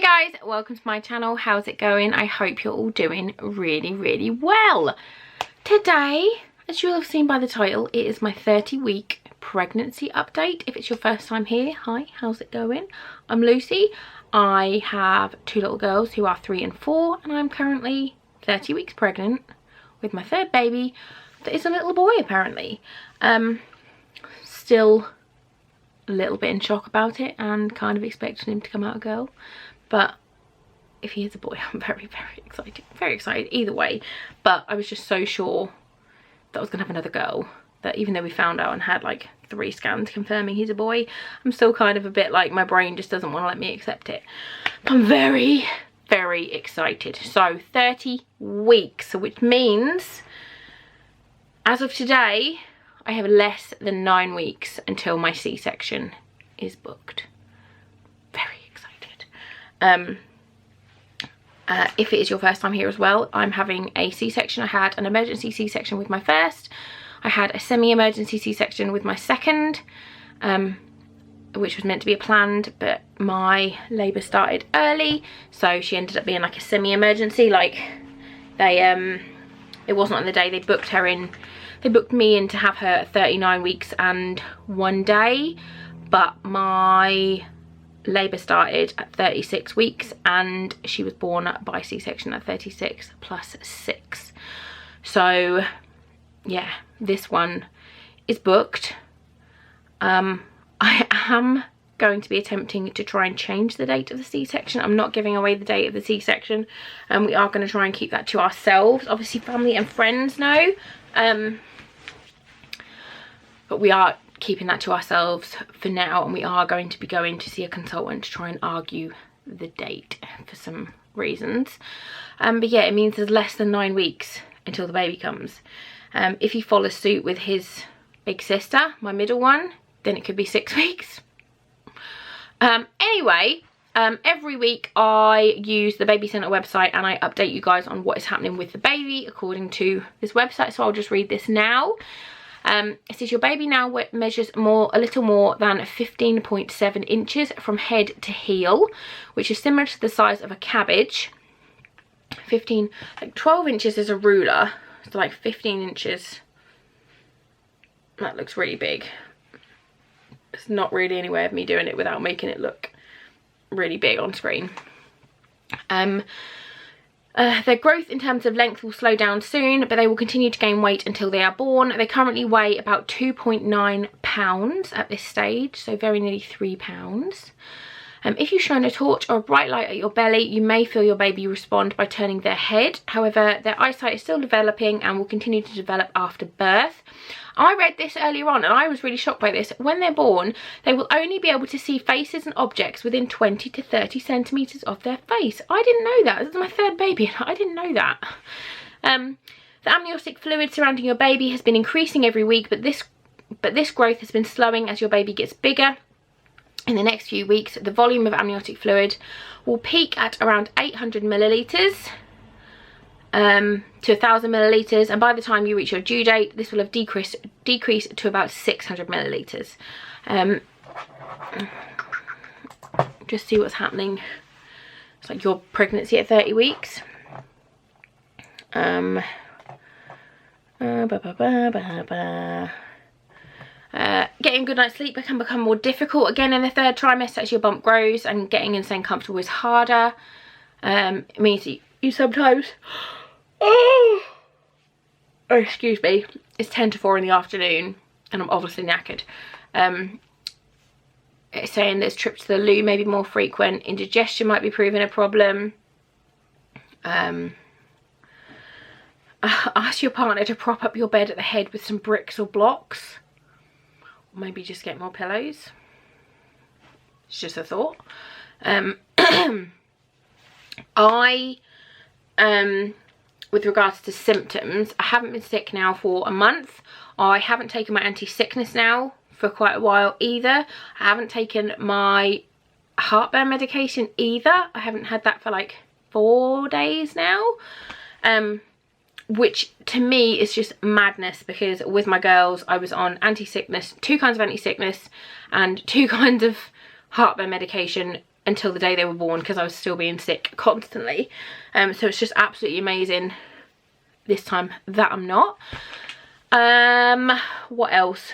Hey guys, welcome to my channel. How's it going? I hope you're all doing really well. Today, as you'll have seen by the title, it is my 30-week pregnancy update. If it's your first time here, hi, how's it going? I'm Lucy. I have two little girls who are 3 and 4, and I'm currently 30 weeks pregnant with my third baby that is a little boy apparently. Still a little bit in shock about it and kind of expecting him to come out a girl. But if he is a boy, I'm very excited either way. But I was just so sure that I was gonna have another girl that even though we found out and had like 3 scans confirming he's a boy, I'm still kind of a bit like my brain just doesn't want to let me accept it. But I'm very excited. So 30 weeks, which means as of today I have less than 9 weeks until my C-section is booked. If it is your first time here as well, I'm having a C-section. I had an emergency C-section with my first. I had a semi-emergency C-section with my second, which was meant to be a planned, but my labour started early, so she ended up being like a semi-emergency. Like they, it wasn't on the day they booked her in. They booked me in to have her at 39 weeks and 1 day, but my labour started at 36 weeks and she was born by C-section at 36 plus 6. So yeah, this one is booked. I am going to be attempting to try and change the date of the C-section. I'm not giving away the date of the C-section, and we are going to try and keep that to ourselves. Obviously family and friends know, but we are keeping that to ourselves for now, and we are going to be going to see a consultant to try and argue the date for some reasons. But yeah, it means there's less than 9 weeks until the baby comes. If he follows suit with his big sister, my middle one, then it could be 6 weeks. Anyway, every week I use the baby centre website and I update you guys on what is happening with the baby according to this website, so I'll just read this now. It says your baby now measures a little more than 15.7 inches from head to heel, which is similar to the size of a cabbage. 12 inches is a ruler, so like 15 inches. That looks really big. There's not really any way of me doing it without making it look really big on screen. Their growth in terms of length will slow down soon, but they will continue to gain weight until they are born. They currently weigh about 2.9 pounds at this stage, so very nearly 3 pounds. If you shine a torch or a bright light at your belly, you may feel your baby respond by turning their head. However, their eyesight is still developing and will continue to develop after birth. I read this earlier on and I was really shocked by this. When they're born, they will only be able to see faces and objects within 20 to 30 centimetres of their face. I didn't know that. This is my third baby and I didn't know that. The amniotic fluid surrounding your baby has been increasing every week, but this growth has been slowing as your baby gets bigger. In the next few weeks, the volume of amniotic fluid will peak at around 800 millilitres to 1,000 millilitres, and by the time you reach your due date, this will have decreased to about 600 millilitres. Just see what's happening. It's like your pregnancy at 30 weeks. Getting good night's sleep can become more difficult again in the 3rd trimester as your bump grows, and getting and staying comfortable is harder. It means that you sometimes, oh, excuse me, it's 10 to 4 in the afternoon and I'm obviously knackered. It's saying that trips to the loo may be more frequent, indigestion might be proving a problem. Ask your partner to prop up your bed at the head with some bricks or blocks. Maybe just get more pillows. It's just a thought. With regards to symptoms, I haven't been sick now for a month. I haven't taken my anti-sickness now for quite a while either. I haven't taken my heartburn medication either. I haven't had that for like 4 days now. Which to me is just madness, because with my girls I was on anti-sickness, 2 kinds of anti-sickness and 2 kinds of heartburn medication until the day they were born, because I was still being sick constantly. So it's just absolutely amazing this time that I'm not. What else?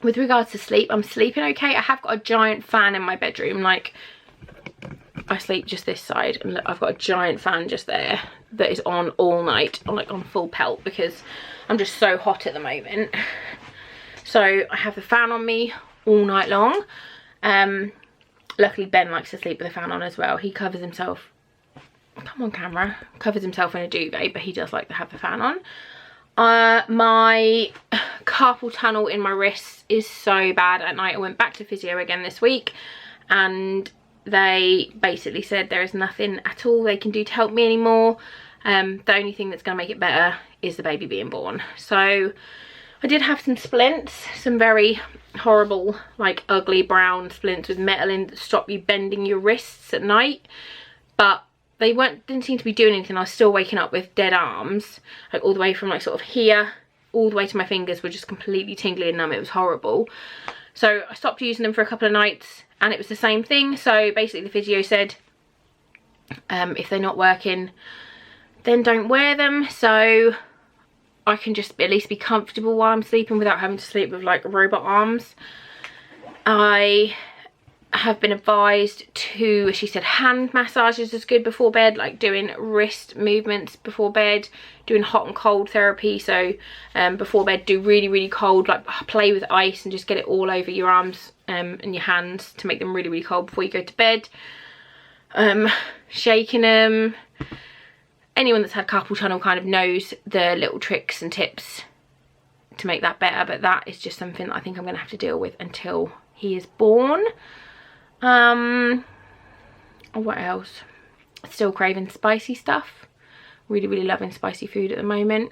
With regards to sleep, I'm sleeping okay. I have got a giant fan in my bedroom. Like, I sleep just this side, and look, I've got a giant fan just there that is on all night, on full pelt, because I'm just so hot at the moment. So I have the fan on me all night long. Luckily Ben likes to sleep with the fan on as well. He covers himself, come on camera, covers himself in a duvet, but he does like to have the fan on. My carpal tunnel in my wrist is so bad at night. I went back to physio again this week, and they basically said there is nothing at all they can do to help me anymore. The only thing that's going to make it better is the baby being born. So I did have some splints, some very horrible, like ugly brown splints with metal in that stop you bending your wrists at night, but they didn't seem to be doing anything. I was still waking up with dead arms, like all the way from like sort of here all the way to my fingers were just completely tingly and numb. It was horrible. So I stopped using them for a couple of nights, and it was the same thing. So basically the physio said, if they're not working, then don't wear them, so I can just at least be comfortable while I'm sleeping without having to sleep with like robot arms. I have been advised to, she said, hand massages is good before bed, like doing wrist movements before bed, doing hot and cold therapy. So before bed, do really cold, like play with ice and just get it all over your arms and your hands to make them really cold before you go to bed. Shaking them. Anyone that's had carpal tunnel kind of knows the little tricks and tips to make that better, but that is just something that I think I'm going to have to deal with until he is born. What else? Still craving spicy stuff. Really loving spicy food at the moment.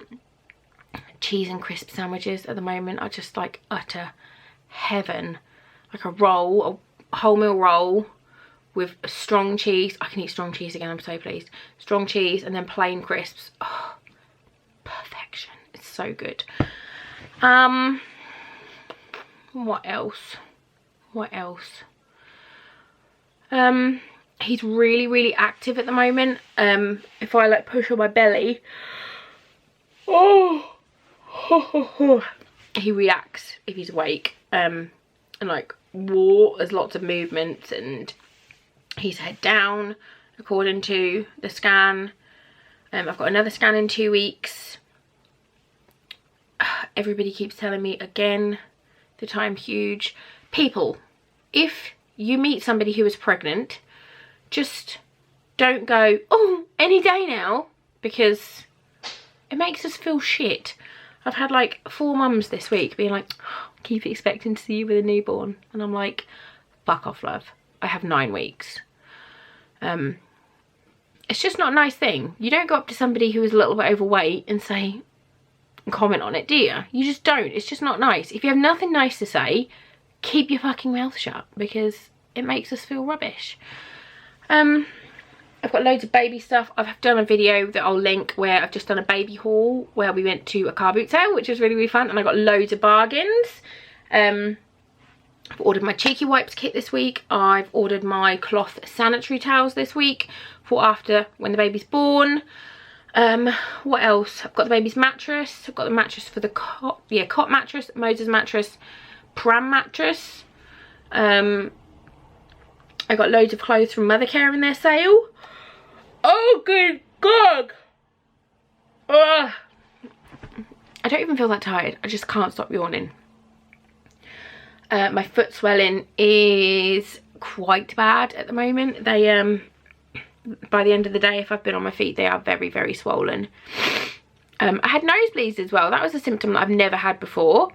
Cheese and crisp sandwiches at the moment are just like utter heaven. Like a roll, a wholemeal roll with strong cheese. I can eat strong cheese again, I'm so pleased. Strong cheese and then plain crisps. Oh, perfection. It's so good. What else? He's really active at the moment. If I like push on my belly, he reacts if he's awake, and like there's lots of movements, and he's head down according to the scan. I've got another scan in 2 weeks. Everybody keeps telling me again that I'm huge. People, if you meet somebody who is pregnant, just don't go, oh, any day now, because it makes us feel shit. I've had like 4 mums this week being like, oh, keep expecting to see you with a newborn, and I'm like, fuck off, love. I have 9 weeks. It's just not a nice thing. You don't go up to somebody who is a little bit overweight and say, comment on it, do you? You just don't. It's just not nice. If you have nothing nice to say, keep your fucking mouth shut, because it makes us feel rubbish. I've got loads of baby stuff. I've done a video that I'll link where I've just done a baby haul where we went to a car boot sale, which was really fun, and I got loads of bargains. I've ordered my cheeky wipes kit this week. I've ordered my cloth sanitary towels this week for after when the baby's born. What else? I've got the baby's mattress. I've got the mattress for the cot, cot mattress, Moses mattress, pram mattress. I got loads of clothes from Mothercare in their sale. Oh good God! Ugh. I don't even feel that tired. I just can't stop yawning. My foot swelling is quite bad at the moment. They by the end of the day, if I've been on my feet, they are very swollen. I had nosebleeds as well. That was a symptom that I've never had before.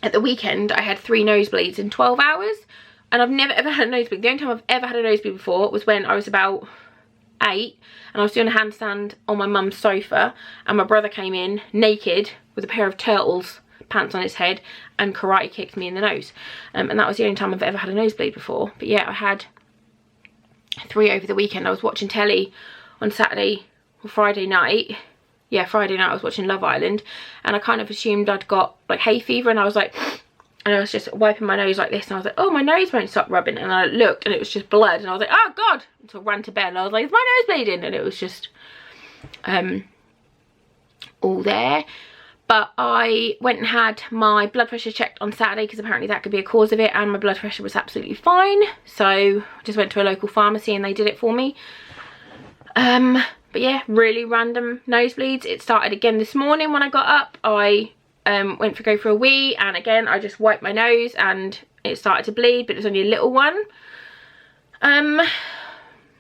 At the weekend, I had 3 nosebleeds in 12 hours, and I've never ever had a nosebleed. The only time I've ever had a nosebleed before was when I was about 8, and I was doing a handstand on my mum's sofa, and my brother came in naked with a pair of turtles pants on his head and karate kicked me in the nose, and that was the only time I've ever had a nosebleed before. But yeah, I had 3 over the weekend. I was watching telly on Saturday or Friday night. Yeah, Friday night I was watching Love Island, and I kind of assumed I'd got like hay fever, and I was like and I was just wiping my nose like this, and I was like, oh, my nose won't stop rubbing, and I looked and it was just blood, and I was like, oh god, so I ran to bed and I was like, is my nose bleeding? And it was just all there. But I went and had my blood pressure checked on Saturday, because apparently that could be a cause of it, and my blood pressure was absolutely fine. So I just went to a local pharmacy and they did it for me. But yeah, really random nosebleeds. It started again this morning when I got up. I went to go for a wee, and again I just wiped my nose and it started to bleed, but it was only a little one.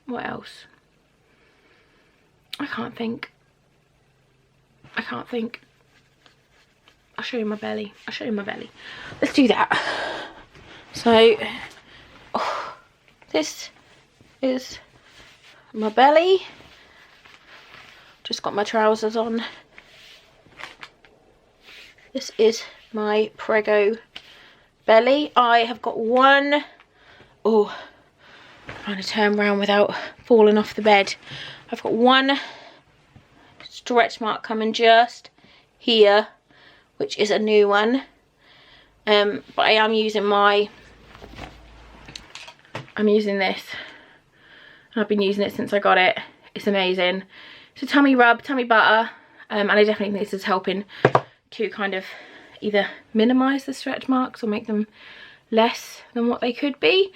What else? I can't think. I'll show you my belly. I'll show you my belly. Let's do that. So, this is my belly. Just got my trousers on. This is my Prego belly. I have got one, trying to turn around without falling off the bed. I've got one stretch mark coming just here, which is a new one. But I am using this. I've been using it since I got it. It's amazing. It's a tummy rub, tummy butter, and I definitely think this is helping to kind of either minimise the stretch marks or make them less than what they could be.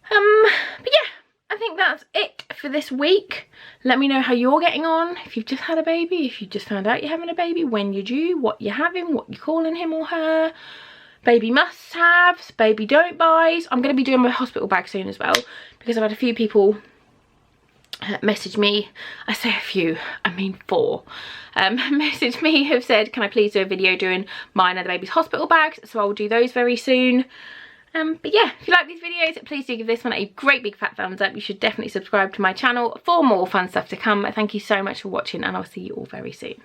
But yeah, I think that's it for this week. Let me know how you're getting on. If you've just had a baby, if you just found out you're having a baby, when you're due, what you're having, what you're calling him or her, baby must-haves, baby don't-buys. I'm going to be doing my hospital bag soon as well, because I've had a few people message me. I say a few, I mean 4. Message me, have said, can I please do a video doing mine and the baby's hospital bags? So I will do those very soon. But yeah, if you like these videos, please do give this one a great big fat thumbs up. You should definitely subscribe to my channel for more fun stuff to come. Thank you so much for watching, and I'll see you all very soon.